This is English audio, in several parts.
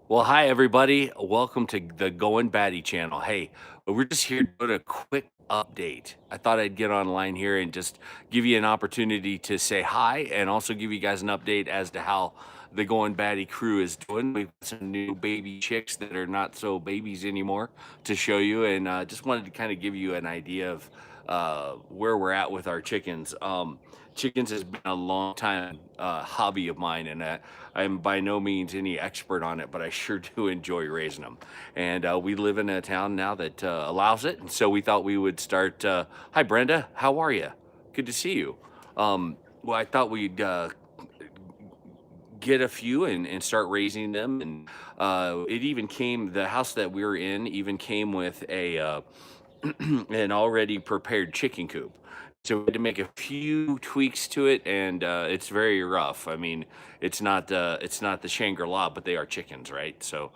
Well, hi everybody. Welcome to the Goin Batty channel. Hey, we're just here to do a quick update. I thought I'd get online here and just give you an opportunity to say hi and also give you guys an update as to how the Goin Batty crew is doing. We've got some new baby chicks that are not so babies anymore to show you, and just wanted to kind of give you an idea of where we're at with our chickens. Chickens has been a long time hobby of mine, and I'm by no means any expert on it, but I sure do enjoy raising them. And we live in a town now that allows it, and so we thought we would start. Hi, Brenda. How are you? Good to see you. Well, I thought we'd get a few and start raising them, and it even came. The house that we were in even came with a an already prepared chicken coop. So we had to make a few tweaks to it, and it's very rough. I mean, it's not the Shangri-La, but they are chickens, right? So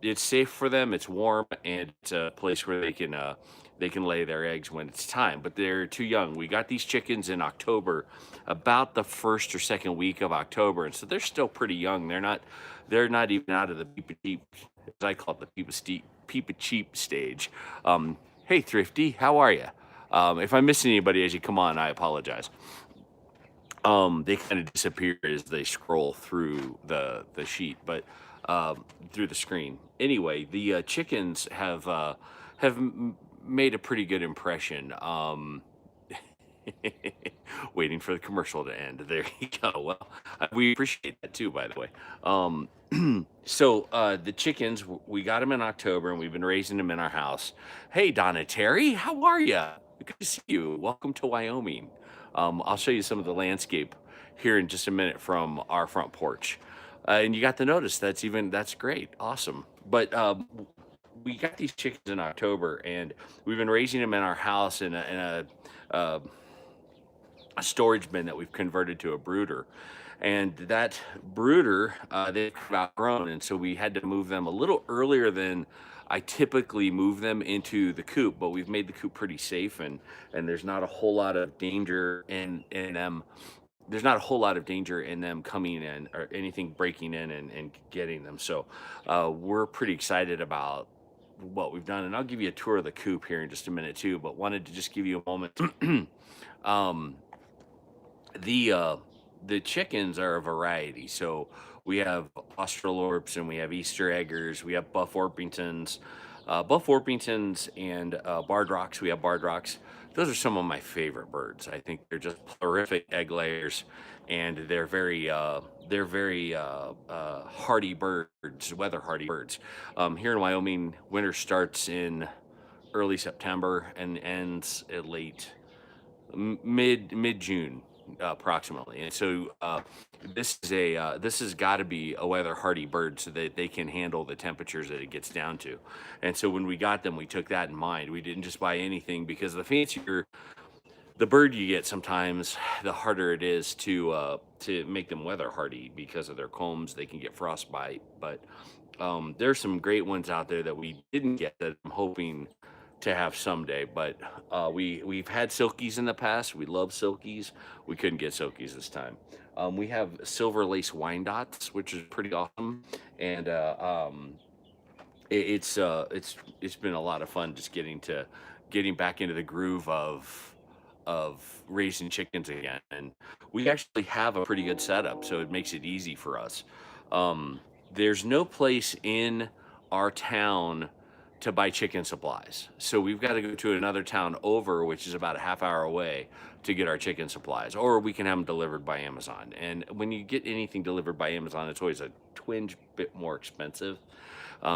it's safe for them. It's warm, and it's a place where they can lay their eggs when it's time. But they're too young. We got these chickens in October, about the first or second week of October, and so they're still pretty young. They're not even out of the peep cheep, as I call it, the peep cheep stage. Hey, Thrifty, how are you? If I miss anybody as you come on, I apologize. They kind of disappear as they scroll through the sheet, but through the screen. Anyway, the chickens have made a pretty good impression. Waiting for the commercial to end. There you go. Well, we appreciate that too, by the way. The chickens, we got them in October, and we've been raising them in our house. Hey, Donna Terry, how are you? Good to see you. Welcome to Wyoming. I'll show you some of the landscape here in just a minute from our front porch. And you got the notice. That's great. Awesome. But we got these chickens in October, and we've been raising them in our house uh, a storage bin that we've converted to a brooder. And that brooder, they've outgrown, and so we had to move them a little earlier than I typically move them into the coop. But we've made the coop pretty safe, and there's not a whole lot of danger in them. There's not a whole lot of danger in them coming in or anything breaking in and getting them. So we're pretty excited about what we've done, and I'll give you a tour of the coop here in just a minute too. But wanted to just give you a moment. um, the uh the chickens are a variety. So we have Australorps and we have Easter eggers, we have Buff Orpingtons and Barred Rocks. We have Barred Rocks. Those are some of my favorite birds. I think they're just terrific egg layers, and they're very hardy birds, weather hardy birds. Here in Wyoming, winter starts in early September and ends at mid June approximately. And so this has got to be a weather hardy bird so that they can handle the temperatures that it gets down to. And so when we got them, we took that in mind. We didn't just buy anything, because the fancier the bird you get, sometimes the harder it is to make them weather hardy because of their combs. They can get frostbite. But there's some great ones out there that we didn't get that I'm hoping to have someday. But we've had silkies in the past. We love silkies. We couldn't get silkies this time. We have silver lace Wyandottes, which is pretty awesome, and it's been a lot of fun just getting back into the groove of raising chickens again. And we actually have a pretty good setup, so it makes it easy for us. There's no place in our town to buy chicken supplies. So we've got to go to another town over, which is about a half hour away, to get our chicken supplies, or we can have them delivered by Amazon. And when you get anything delivered by Amazon, it's always a twinge bit more expensive,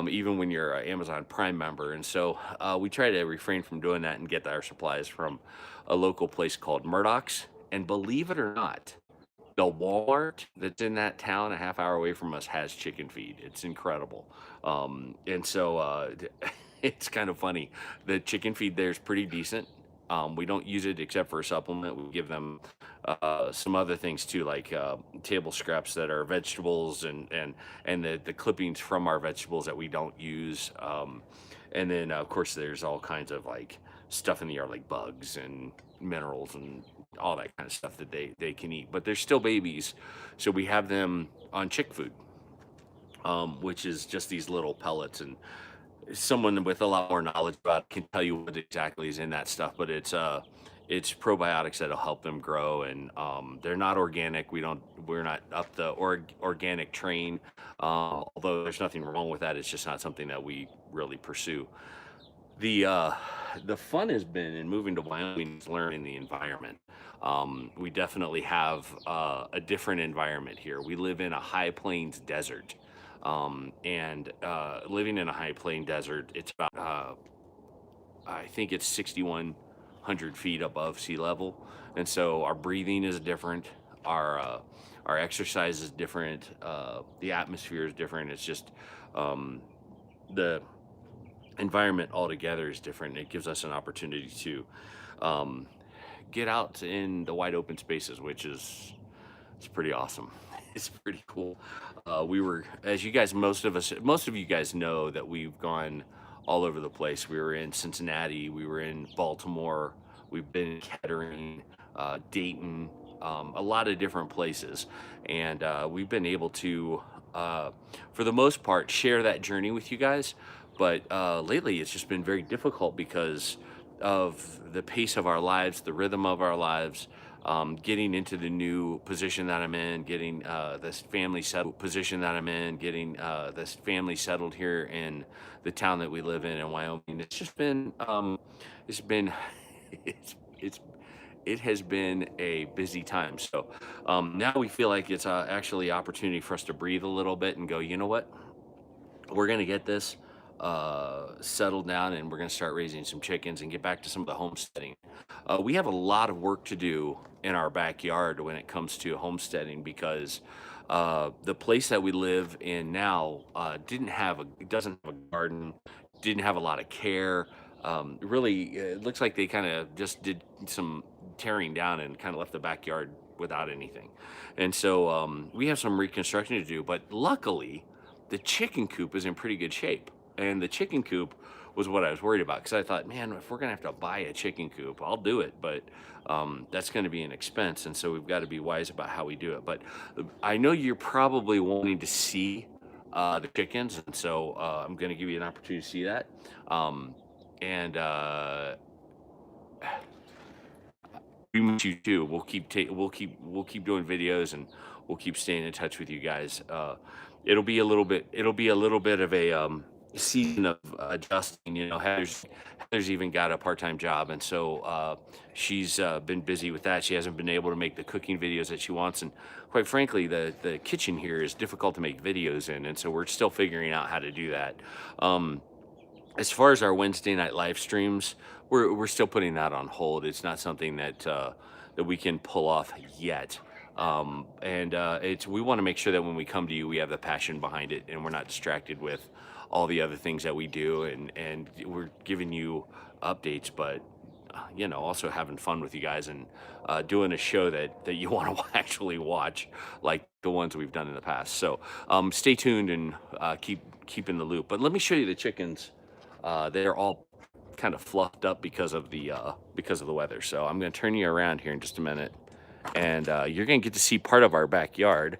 even when you're an Amazon Prime member. And so we try to refrain from doing that and get our supplies from a local place called Murdoch's. And believe it or not, the Walmart that's in that town a half hour away from us has chicken feed. It's incredible. And so it's kind of funny. The chicken feed there is pretty decent. We don't use it except for a supplement. We give them some other things too, like table scraps that are vegetables, and the clippings from our vegetables that we don't use. And then of course there's all kinds of like stuff in the yard, like bugs and minerals and all that kind of stuff that they can eat. But they're still babies, so we have them on chick food. which is just these little pellets. And someone with a lot more knowledge about it can tell you what exactly is in that stuff, but it's probiotics that'll help them grow. And they're not organic. We're not up the organic train. Although there's nothing wrong with that, it's just not something that we really pursue. The fun has been in moving to Wyoming is learning the environment. We definitely have a different environment here. We live in a high plains desert, and living in a high plain desert, it's about I think it's 6,100 feet above sea level, and so our breathing is different. Our exercise is different. The atmosphere is different. It's just um, the environment altogether is different. It gives us an opportunity to um, get out in the wide open spaces, which is it's pretty awesome. It's pretty cool. We were, as you guys, most of you guys know that we've gone all over the place. We were in Cincinnati, we were in Baltimore, we've been in Kettering, Dayton, a lot of different places, and we've been able to, for the most part, share that journey with you guys. But lately, it's just been very difficult because of the pace of our lives, the rhythm of our lives, getting into the new position that I'm in, getting this family settled position that I'm in, getting this family settled here in the town that we live in Wyoming. It's just been, it's been, it's it has been a busy time. So now we feel like it's actually opportunity for us to breathe a little bit and go, you know what? We're going to get this settled down, and we're going to start raising some chickens and get back to some of the homesteading. We have a lot of work to do in our backyard when it comes to homesteading because the place that we live in now doesn't have a garden, didn't have a lot of care. Really, it looks like they kind of just did some tearing down and kind of left the backyard without anything. And so we have some reconstruction to do, but luckily the chicken coop is in pretty good shape. And the chicken coop was what I was worried about because I thought, man, if we're gonna have to buy a chicken coop, I'll do it, but that's going to be an expense, and so we've got to be wise about how we do it. But I know you're probably wanting to see the chickens, and so I'm going to give you an opportunity to see that. And we miss you too. We'll keep doing videos, and we'll keep staying in touch with you guys. It'll be a little bit of a season of adjusting. You know, Heather's even got a part-time job, and so she's been busy with that. She hasn't been able to make the cooking videos that she wants, and quite frankly, the kitchen here is difficult to make videos in, and so we're still figuring out how to do that. Um, as far as our Wednesday night live streams, we're still putting that on hold. It's not something that we can pull off yet. And it's we want to make sure that when we come to you, we have the passion behind it, and we're not distracted with all the other things that we do, and we're giving you updates, but you know, also having fun with you guys and doing a show that you want to actually watch, like the ones we've done in the past. So stay tuned and keep in the loop. But let me show you the chickens. They're all kind of fluffed up because of the weather. So I'm going to turn you around here in just a minute, and you're going to get to see part of our backyard.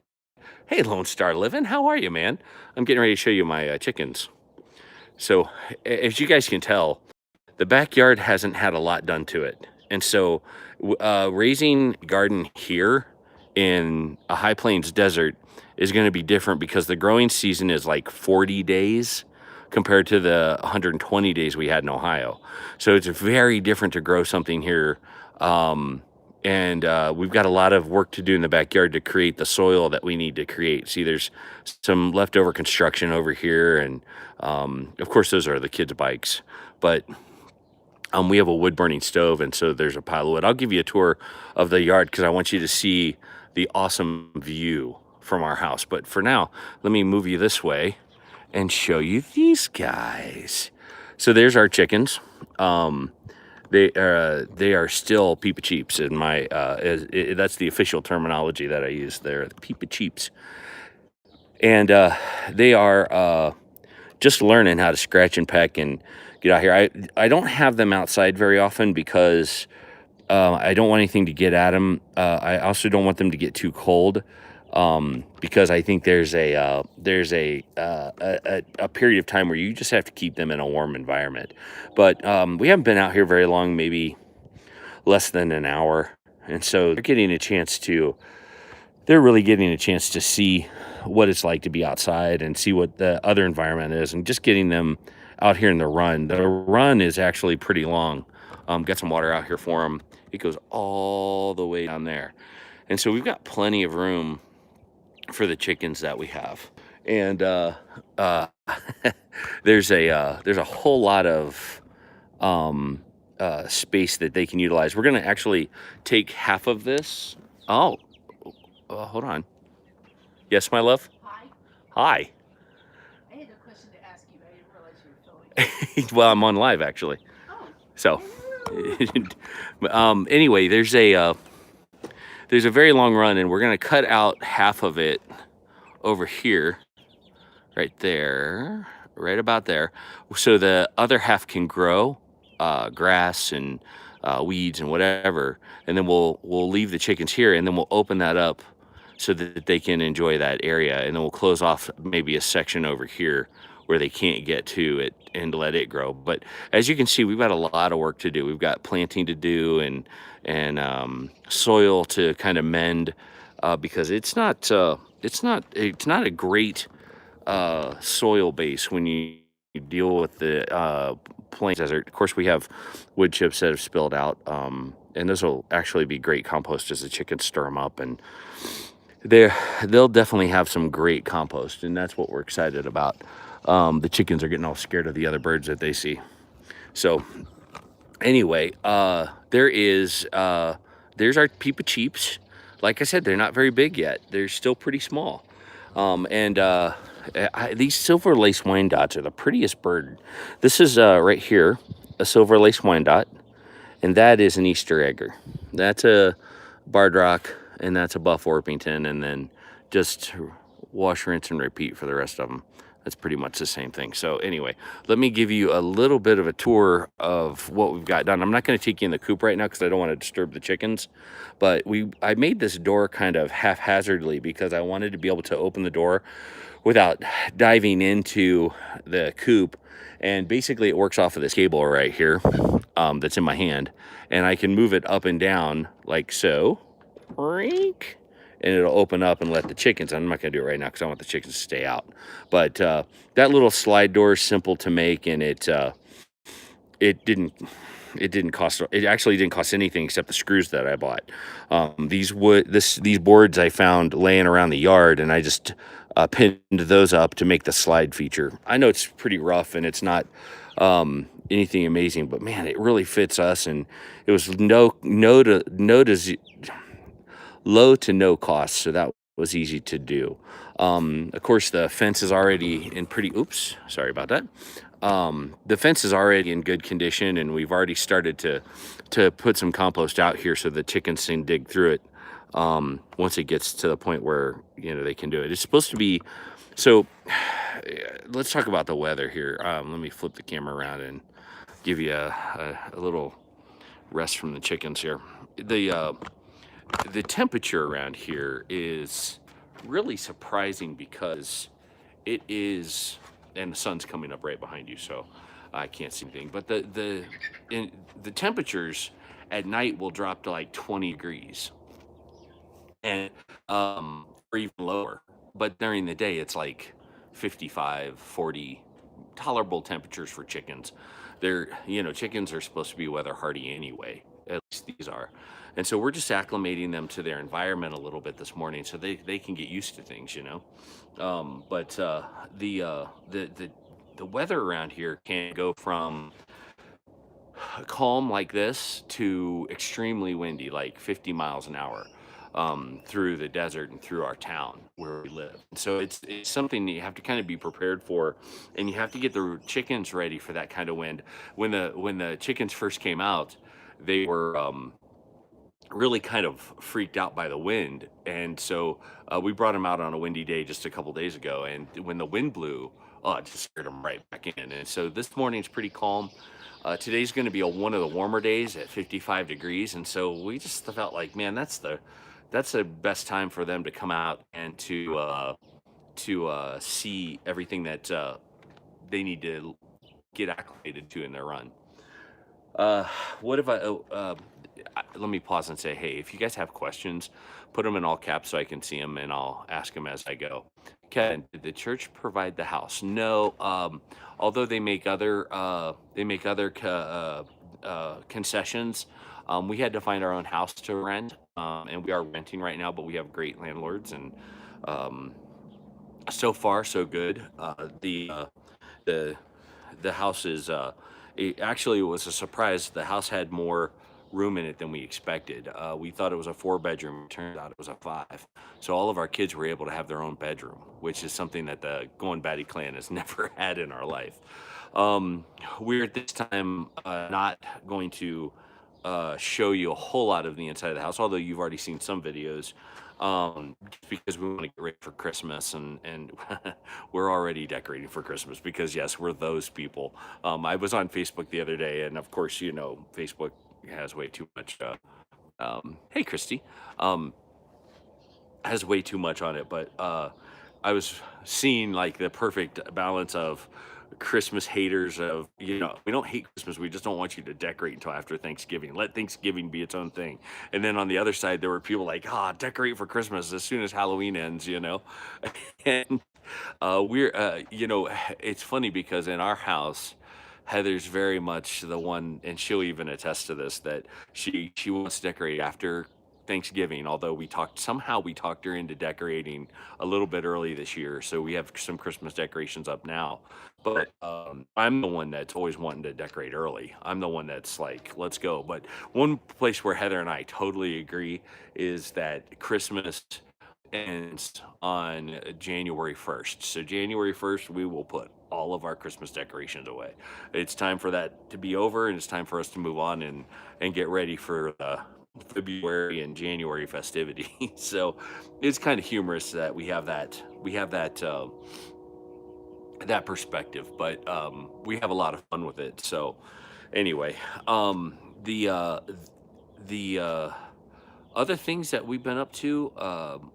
Hey, Lone Star Living, how are you, man? I'm getting ready to show you my chickens. So as you guys can tell, the backyard hasn't had a lot done to it. And so raising garden here in a high plains desert is going to be different because the growing season is like 40 days compared to the 120 days we had in Ohio. So it's very different to grow something here. And we've got a lot of work to do in the backyard to create the soil that we need to create. See, there's some leftover construction over here, and of course, those are the kids' bikes. But we have a wood-burning stove, and so there's a pile of wood. I'll give you a tour of the yard because I want you to see the awesome view from our house. But for now, let me move you this way and show you these guys. So there's our chickens. They are still peepa cheeps in my that's the official terminology that I use there, the peepa cheeps. And they are just learning how to scratch and peck and get out here. I don't have them outside very often because I don't want anything to get at them. I also don't want them to get too cold. because I think there's a period of time where you just have to keep them in a warm environment. But we haven't been out here very long, maybe less than an hour, and so they're really getting a chance to see what it's like to be outside and see what the other environment is, and just getting them out here in the run. The run is actually pretty long. Got some water out here for them. It goes all the way down there, and so we've got plenty of room for the chickens that we have. And uh, there's a whole lot of space that they can utilize. We're gonna actually take half of this. Oh, hold on. Yes, my love. Hi. Hi. I had a question to ask you. I didn't realize you were filming. Well, I'm on live actually. Oh. So, anyway, there's a very long run, and we're gonna cut out half of it over here, right there, right about there, so the other half can grow grass and weeds and whatever, and then we'll leave the chickens here, and then we'll open that up so that they can enjoy that area, and then we'll close off maybe a section over here where they can't get to it and let it grow. But as you can see, we've got a lot of work to do. We've got planting to do and soil to kind of mend because it's not a great soil base when you deal with the plains desert. Of course, we have wood chips that have spilled out, and those will actually be great compost as the chickens stir them up, and they'll definitely have some great compost, and that's what we're excited about. The chickens are getting all scared of the other birds that they see. So anyway, there's our Peepa Cheeps. Like I said, they're not very big yet. They're still pretty small. And these silver lace Wyandottes are the prettiest bird. This is right here, a silver lace Wyandotte, and that is an Easter egger. That's a barred rock, and that's a buff Orpington, and then just wash, rinse, and repeat for the rest of them. That's pretty much the same thing. So anyway, let me give you a little bit of a tour of what we've got done. I'm not going to take you in the coop right now because I don't want to disturb the chickens, but I made this door kind of haphazardly because I wanted to be able to open the door without diving into the coop. And basically it works off of this cable right here that's in my hand, and I can move it up and down like so. And it'll open up and let the chickens. I'm not going to do it right now because I want the chickens to stay out. But that little slide door is simple to make, and it actually didn't cost anything except the screws that I bought. These boards I found laying around the yard, and I just pinned those up to make the slide feature. I know it's pretty rough and it's not anything amazing, but man, it really fits us, and it was low to no cost, so that was easy to do. Of course, the fence is already in oops, sorry about that. The fence is already in good condition, and we've already started to put some compost out here so the chickens can dig through it once it gets to the point where they can do it. It's supposed to be so. Let's talk about the weather here. Let me flip the camera around and give you a little rest from the chickens here. The temperature around here is really surprising because it is, and the sun's coming up right behind you, so I can't see anything. But the temperatures at night will drop to like 20 degrees, and or even lower. But during the day, it's like 55, 40, tolerable temperatures for chickens. Chickens are supposed to be weather hardy anyway. At least these are. And so we're just acclimating them to their environment a little bit this morning so they can get used to things. But the weather around here can go from calm like this to extremely windy, like 50 miles an hour, through the desert and through our town where we live. And so it's something that you have to kind of be prepared for, and you have to get the chickens ready for that kind of wind. When the chickens first came out, they were really kind of freaked out by the wind, and so we brought them out on a windy day just a couple days ago, and when the wind blew, it just scared them right back in. And so this morning's pretty calm. Today's going to be one of the warmer days at 55 degrees, and so we just felt like, man, that's that's the best time for them to come out and to see everything that they need to get acclimated to in their run. Uh, what if let me pause and say, hey, if you guys have questions, put them in all caps so I can see them and I'll ask them as I go. Kevin, did the church provide the house? No. Although they make other concessions, we had to find our own house to rent, and we are renting right now, but we have great landlords, and um, so far so good. The the house is it actually was a surprise. The house had more room in it than we expected. We thought it was a four bedroom. Turned out it was a five. So all of our kids were able to have their own bedroom, which is something that the Goin Batty clan has never had in our life. Um, we're at this time not going to show you a whole lot of the inside of the house, although you've already seen some videos. Just because we want to get ready for Christmas, and we're already decorating for Christmas because yes, we're those people. I was on Facebook the other day, and of course, Facebook has way too much. Hey, Christy, um, has way too much on it, but I was seeing like the perfect balance of Christmas haters of, we don't hate Christmas, we just don't want you to decorate until after Thanksgiving. Let Thanksgiving be its own thing. And then on the other side, there were people like, decorate for Christmas as soon as Halloween ends. And it's funny because in our house, Heather's very much the one, and she'll even attest to this, that she wants to decorate after Thanksgiving. Although we talked her into decorating a little bit early this year, so we have some Christmas decorations up now. But I'm the one that's always wanting to decorate early. I'm the one that's like, let's go. But one place where Heather and I totally agree is that Christmas ends on January 1st. So January 1st, we will put all of our Christmas decorations away. It's time for that to be over, and it's time for us to move on and get ready for the February and January festivity. So it's kind of humorous that we have that perspective, but we have a lot of fun with it. So anyway, the other things that we've been up to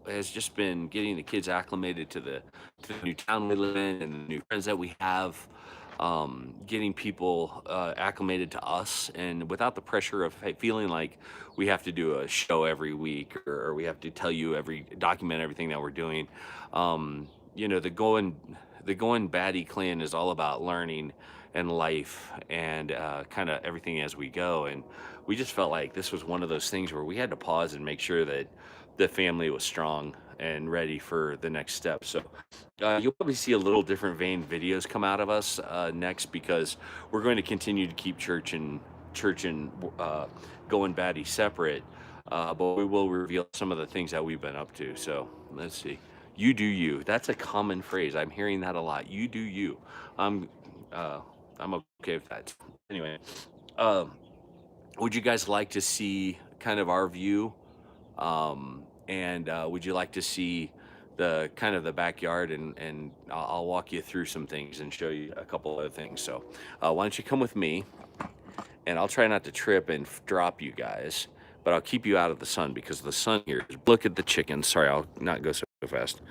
has just been getting the kids acclimated to the new town we live in and the new friends that we have. Getting people acclimated to us, and without the pressure of feeling like we have to do a show every week, or we have to document everything that we're doing. Um, you know, the Going Batty clan is all about learning and life and kind of everything as we go. And we just felt like this was one of those things where we had to pause and make sure that the family was strong and ready for the next step. So you'll probably see a little different vein videos come out of us next, because we're going to continue to keep church and Going Batty separate, but we will reveal some of the things that we've been up to. So let's see. You do you. That's a common phrase. I'm hearing that a lot. You do you. I'm uh, I'm okay with that. Anyway, um, would you guys like to see kind of our view? And would you like to see the kind of the backyard? And I'll walk you through some things and show you a couple other things. So why don't you come with me? And I'll try not to trip and drop you guys, but I'll keep you out of the sun because the sun here is. Look at the chickens. Sorry, I'll not go so fast.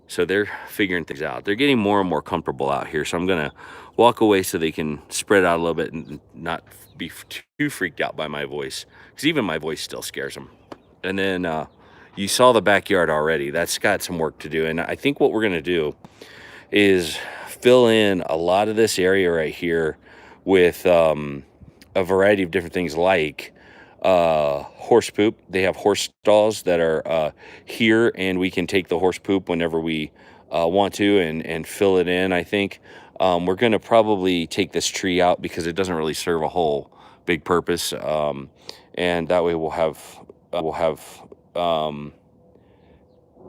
So they're figuring things out. They're getting more and more comfortable out here. So I'm gonna walk away so they can spread out a little bit and not be too freaked out by my voice, because even my voice still scares them. And then you saw the backyard already. That's got some work to do. And I think what we're gonna do is fill in a lot of this area right here with a variety of different things, like horse poop. They have horse stalls that are here, and we can take the horse poop whenever we want to and fill it in. I think we're going to probably take this tree out because it doesn't really serve a whole big purpose, and that way we'll have um,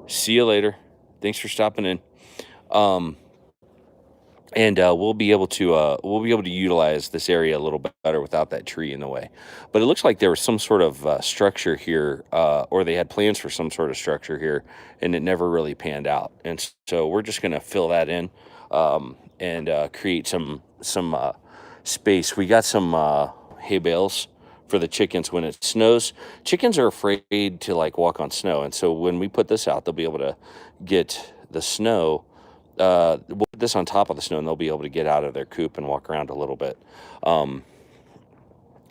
see you later. Thanks for stopping in. Um, and we'll be able to utilize this area a little bit better without that tree in the way. But it looks like there was some sort of structure here, or they had plans for some sort of structure here, and it never really panned out. And so we're just going to fill that in, and create some space. We got some hay bales for the chickens when it snows. Chickens are afraid to like walk on snow, and so when we put this out, they'll be able to get the snow. We'll put this on top of the snow, and they'll be able to get out of their coop and walk around a little bit. Um,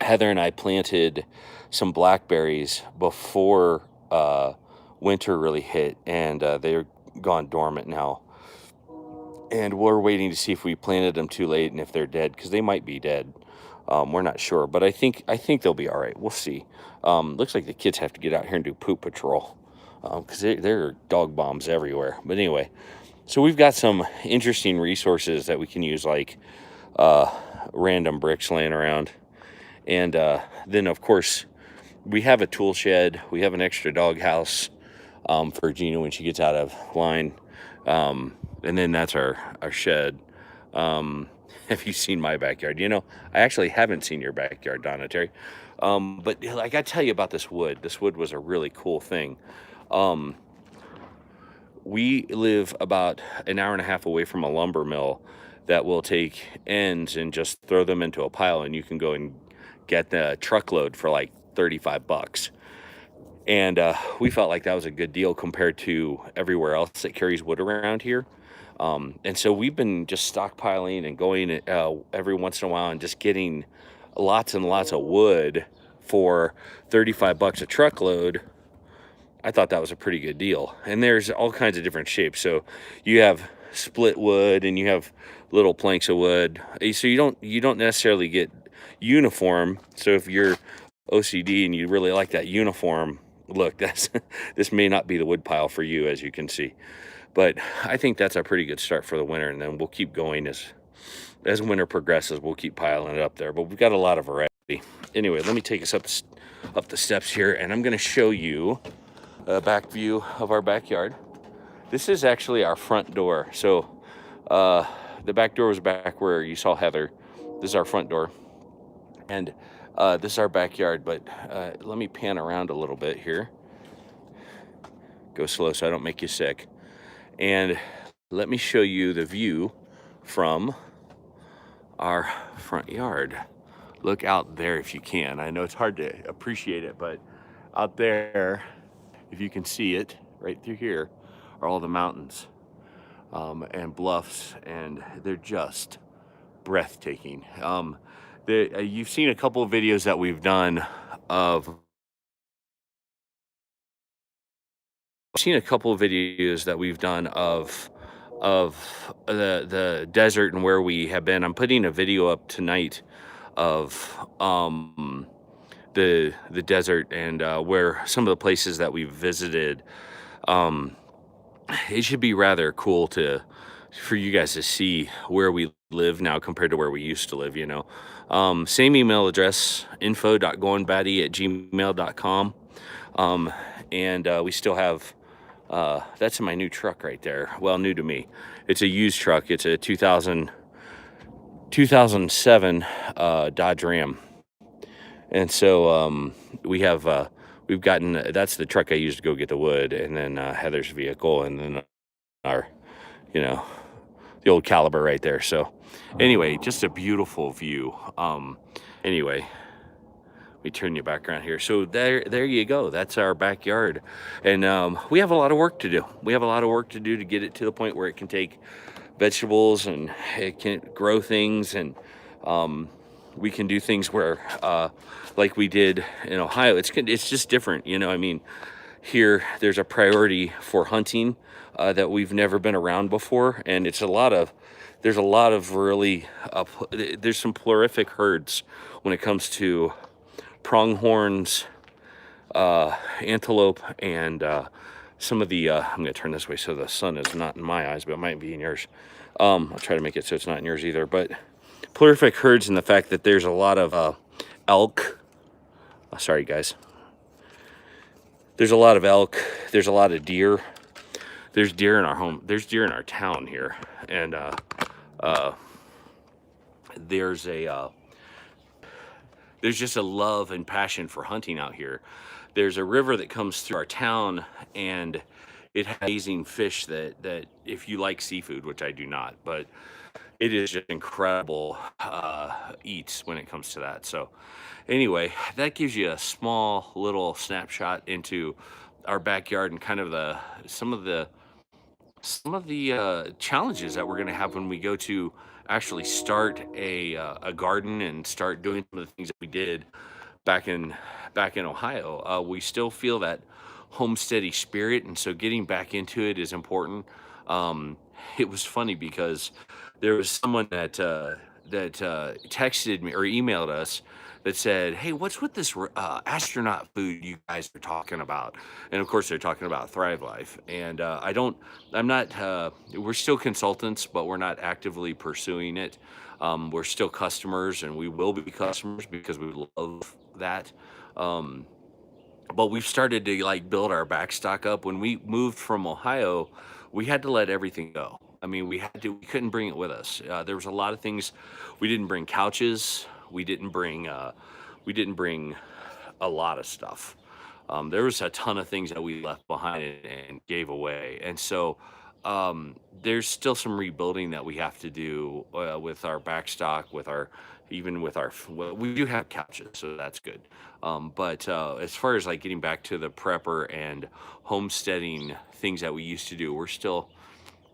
Heather and I planted some blackberries before winter really hit, and they're gone dormant now. And we're waiting to see if we planted them too late and if they're dead, because they might be dead. We're not sure, but I think they'll be all right. We'll see. Looks like the kids have to get out here and do poop patrol, because there are dog bombs everywhere. But anyway, so we've got some interesting resources that we can use, like random bricks laying around, and then of course we have a tool shed. We have an extra dog house for Gina when she gets out of line. And then that's our shed. Have you seen my backyard? I actually haven't seen your backyard, Donna Terry. But I got to tell you about this wood. This wood was a really cool thing. Um, we live about an hour and a half away from a lumber mill that will take ends and just throw them into a pile, and you can go and get the truckload for like $35. And we felt like that was a good deal compared to everywhere else that carries wood around here. And so we've been just stockpiling and going every once in a while and just getting lots and lots of wood for $35 a truckload. I thought that was a pretty good deal. And there's all kinds of different shapes. So you have split wood and you have little planks of wood. So you don't necessarily get uniform. So if you're OCD and you really like that uniform look, this may not be the wood pile for you, as you can see. But I think that's a pretty good start for the winter, and then we'll keep going as winter progresses. We'll keep piling it up there, but we've got a lot of variety. Anyway, let me take us up the steps here, and I'm going to show you a back view of our backyard. This is actually our front door. So the back door was back where you saw Heather. This is our front door, and this is our backyard. But let me pan around a little bit here. Go slow so I don't make you sick. And let me show you the view from our front yard. Look out there if you can. I know it's hard to appreciate it, but out there, if you can see it, right through here, are all the mountains and bluffs, and they're just breathtaking. You've seen a couple of videos that we've done of the desert and where we have been. I'm putting a video up tonight of the desert and where some of the places that we've visited. It should be rather cool for you guys to see where we live now compared to where we used to live. Same email address, info.goinbatty@gmail.com. And we still have that's in my new truck right there. Well, new to me. It's a used truck. It's a 2007 Dodge Ram. And so we've gotten, that's the truck I used to go get the wood, and then Heather's vehicle, and then our, the old Caliber right there. So anyway, just a beautiful view. Anyway, let me turn you back around here. So there you go. That's our backyard. And we have a lot of work to do. We have a lot of work to do to get it to the point where it can take vegetables and it can grow things. And we can do things where, like we did in Ohio, it's just different. Here there's a priority for hunting that we've never been around before. And there's a lot of really, there's some prolific herds when it comes to pronghorns, antelope, and some of the I'm gonna turn this way so the sun is not in my eyes, but it might be in yours. I'll try to make it so it's not in yours either. But prolific herds in the fact that there's a lot of elk. Sorry guys. There's a lot of elk. There's a lot of deer. There's deer in our home. There's deer in our town here, and there's just a love and passion for hunting out here. There's a river that comes through our town, and it has amazing fish that if you like seafood, which I do not, but it is just incredible eats when it comes to that. So anyway, that gives you a small little snapshot into our backyard and kind of the some of the challenges that we're going to have when we go to actually start a garden and start doing some of the things that we did back in Ohio. We still feel that homesteady spirit, and so getting back into it is important. It was funny because there was someone that texted me or emailed us that said, "Hey, what's with this astronaut food you guys are talking about?" And of course, they're talking about Thrive Life. And I don't, I'm not. We're still consultants, but we're not actively pursuing it. We're still customers, and we will be customers because we love that. Um, but we've started to like build our backstock up. When we moved from Ohio, we had to let everything go. I mean, we couldn't bring it with us. There was a lot of things we didn't bring. Couches. We didn't bring a lot of stuff. There was a ton of things that we left behind and gave away, and so there's still some rebuilding that we have to do with our backstock, with our even with our. Well, we do have couches, so that's good. But as far as like getting back to the prepper and homesteading things that we used to do, we're still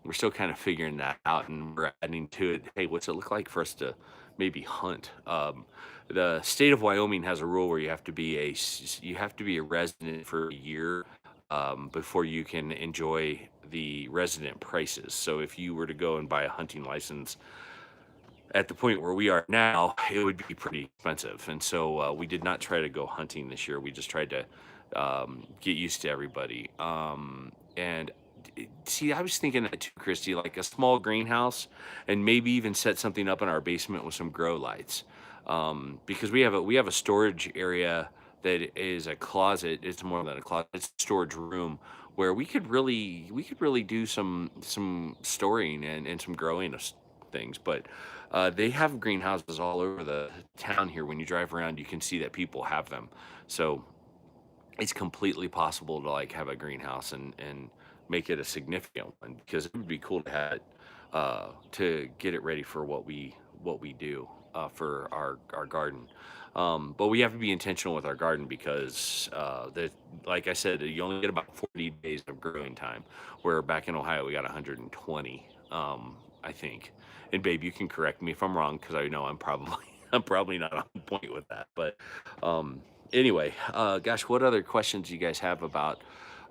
kind of figuring that out, and we're adding to it. Hey, what's it look like for us to maybe hunt? The state of Wyoming has a rule where you have to be a resident for a year before you can enjoy the resident prices. So if you were to go and buy a hunting license at the point where we are now, it would be pretty expensive. And so we did not try to go hunting this year. We just tried to get used to everybody. And see, I was thinking that too, Christy, like a small greenhouse, and maybe even set something up in our basement with some grow lights, because we have a storage area that is a closet. It's more than a closet; it's a storage room where we could really do some storing and some growing of things. But they have greenhouses all over the town here. When you drive around, you can see that people have them. So it's completely possible to like have a greenhouse and make it a significant one, because it would be cool to have it to get it ready for what we do for our garden. But we have to be intentional with our garden because like I said, you only get about 40 days of growing time, where back in Ohio we got 120, I think. And babe, you can correct me if I'm wrong, because I know I'm probably I'm probably not on point with that. But anyway, gosh, what other questions do you guys have about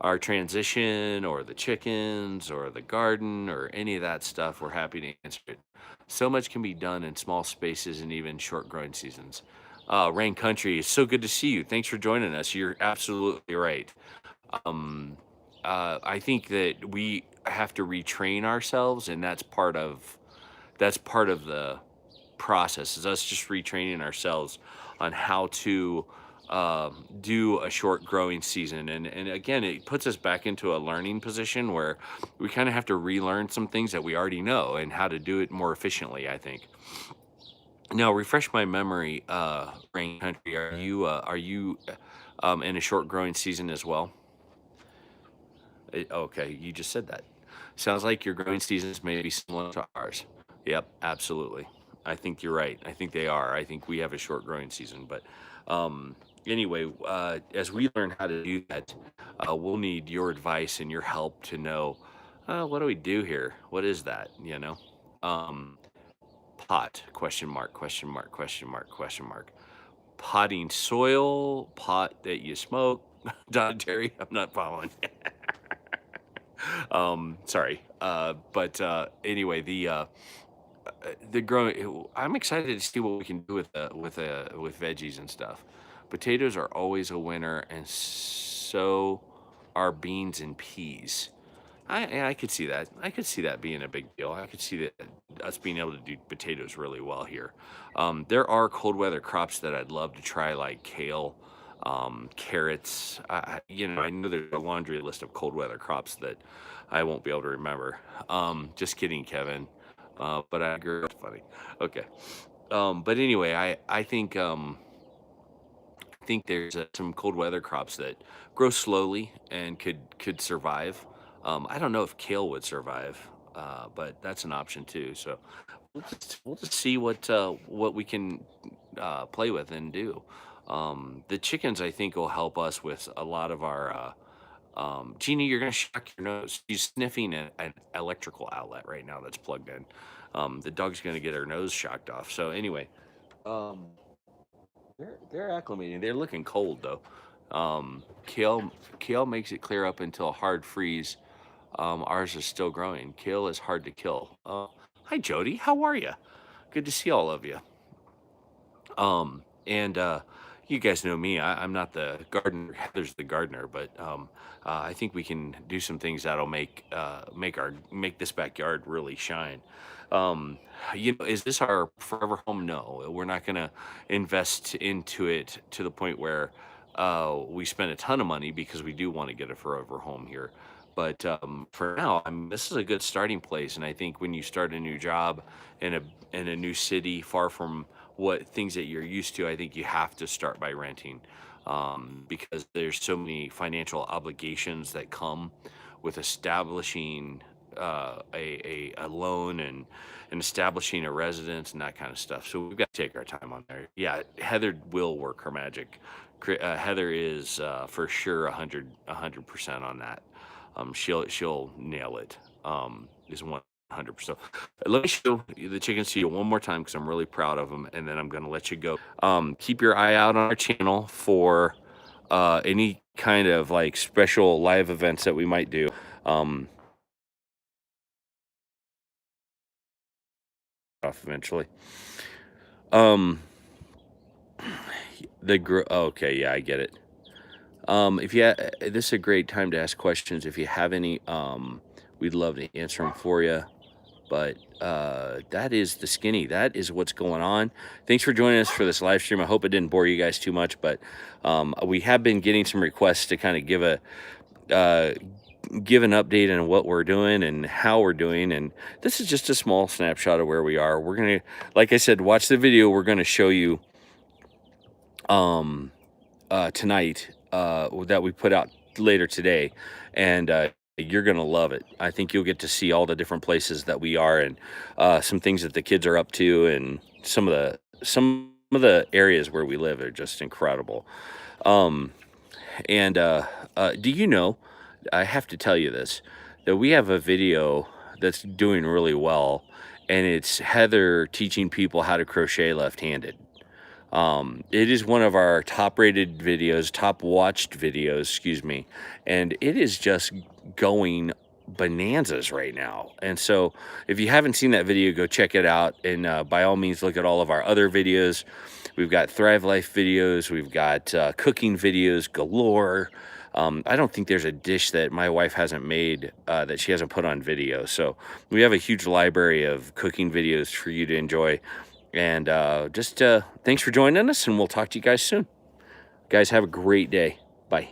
our transition or the chickens or the garden or any of that stuff? We're happy to answer it. So much can be done in small spaces and even short growing seasons. Rain Country, it's so good to see you. Thanks for joining us. You're absolutely right. Um, I think that we have to retrain ourselves, and that's part of the process, is us just retraining ourselves on how to do a short growing season. And again, it puts us back into a learning position where we kind of have to relearn some things that we already know and how to do it more efficiently, I think. Now, refresh my memory, Rain Country. Are you in a short growing season as well? Okay, you just said that. Sounds like your growing seasons may be similar to ours. Yep, absolutely. I think you're right. I think they are. I think we have a short growing season, but anyway, as we learn how to do that, we'll need your advice and your help to know what do we do here? What is that? Um, pot? Question mark? Question mark? Question mark? Question mark? Potting soil? Pot that you smoke? Don Terry, I'm not following. Sorry. But anyway, the growing. I'm excited to see what we can do with veggies and stuff. Potatoes are always a winner, and so are beans and peas. I could see that. I could see that being a big deal. I could see that us being able to do potatoes really well here. There are cold weather crops that I'd love to try, like kale, carrots. I know there's a laundry list of cold weather crops that I won't be able to remember. Just kidding, Kevin. But I agree. It's funny. Okay. But anyway, I think there's some cold weather crops that grow slowly and could survive. I don't know if kale would survive, but that's an option too. So we'll just see what we can play with and do. The chickens, I think, will help us with a lot of our. Jeannie, you're gonna shock your nose. She's sniffing an electrical outlet right now that's plugged in. The dog's gonna get her nose shocked off. So anyway, um, they're acclimating. They're looking cold though. Kale makes it clear up until a hard freeze. Ours is still growing. Kale is hard to kill. Hi Jody, how are you? Good to see all of you. And you guys know me. I'm not the gardener. Heather's the gardener, but I think we can do some things that'll make this backyard really shine. Um, is this our forever home? No, we're not going to invest into it to the point where we spend a ton of money because we do want to get a forever home here. But for now, I mean, this is a good starting place, and I think when you start a new job in a new city, far from what things that you're used to, I think you have to start by renting, because there's so many financial obligations that come with establishing a loan and establishing a residence and that kind of stuff. So we've got to take our time on there. Yeah, Heather will work her magic. Heather is for sure 100% on that. She'll nail it. Is 100%. Let me show the chickens to you one more time because I'm really proud of them, and then I'm gonna let you go. Keep your eye out on our channel for any kind of like special live events that we might do. Off eventually. Um, okay, yeah, I get it. If you this is a great time to ask questions. If you have any, we'd love to answer them for you. But that is the skinny. That is what's going on. Thanks for joining us for this live stream. I hope it didn't bore you guys too much, but we have been getting some requests to kind of uh, give an update on what we're doing and how we're doing. And this is just a small snapshot of where we are. We're gonna, like I said, watch the video. We're gonna show you um, tonight that we put out later today, and you're gonna love it. I think you'll get to see all the different places that we are, and some things that the kids are up to, and some of the areas where we live are just incredible. Um, and do you know? I have to tell you this, that we have a video that's doing really well, and it's Heather teaching people how to crochet left-handed. It is one of our top rated videos, top watched videos, excuse me, and it is just going bonanzas right now. And so if you haven't seen that video, go check it out. And by all means, look at all of our other videos. We've got Thrive Life videos. We've got cooking videos galore. I don't think there's a dish that my wife hasn't made that she hasn't put on video. So we have a huge library of cooking videos for you to enjoy. And just thanks for joining us, and we'll talk to you guys soon. Guys, have a great day. Bye.